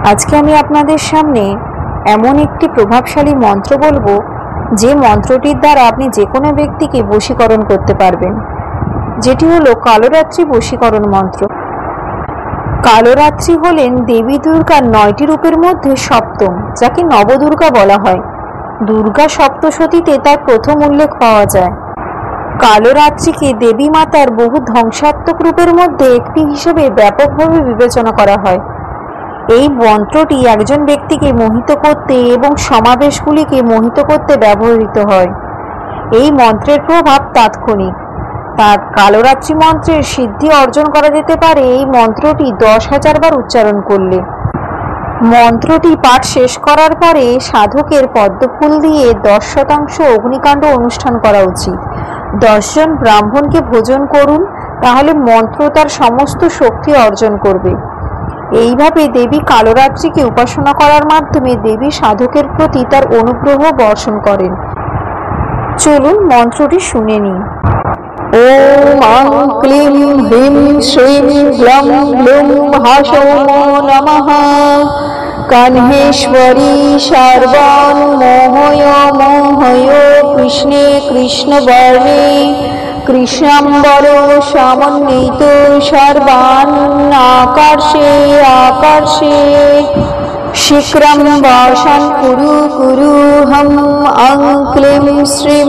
আজকে আমি আপনাদের সামনে এমন একটি প্রভাবশালী মন্ত্র বলবো, যে মন্ত্রটির দ্বারা আপনি যে কোনো ব্যক্তিকে বশীকরণ করতে পারবেন, যেটি হলো কালরাত্রি বশীকরণ মন্ত্র। কালরাত্রি হলেন দেবী দুর্গার 9টি রূপের মধ্যে সপ্তম, যাকে নবদুর্গা বলা হয়। দুর্গা সপ্তশতীতে তার প্রথম উল্লেখ পাওয়া যায়। কালরাত্রিকে দেবী মাতার বহু ধ্বংসাত্মক রূপের মধ্যে একটি হিসেবে ব্যাপকভাবে বিবেচনা করা হয়। এই মন্ত্রটি একজন ব্যক্তিকে মোহিত করতে এবং সমাবেশগুলিকে মোহিত করতে ব্যবহৃত হয়। এই মন্ত্রের প্রভাব তাৎক্ষণিক। তার কালরাত্রি মন্ত্রের সিদ্ধি অর্জন করা যেতে পারে এই মন্ত্রটি 10,000 বার উচ্চারণ করলে। মন্ত্রটি পাঠ শেষ করার পরে সাধকের পদ্মফুল দিয়ে 10% অগ্নিকাণ্ড অনুষ্ঠান করা উচিত। 10 জন ব্রাহ্মণকে ভোজন করুন, তাহলে মন্ত্র তার সমস্ত শক্তি অর্জন করবে। এইভাবে দেবী কালরাত্রিকে উপাসনা করার মাধ্যমে দেবী সাধকের প্রতি তার অনুগ্রহ বর্ষণ করেন। চলুন মন্ত্রটি শুনে নিই। ওম আং ক্লিং হ্রিং শ্রীং গ্লং গ্লুং হাসৌমো নমঃ। কান্হেশ্বরী সর্বান মোহয় মোহয় কৃষ্ণে কৃষ্ণবর্ণে কৃষ্ণাম্বর সমন্বিত সর্বান আকার্ষে আকার্ষে শীঘ্রম বর্ষণ কুরু কুরু হম আং ক্লিং শ্রীং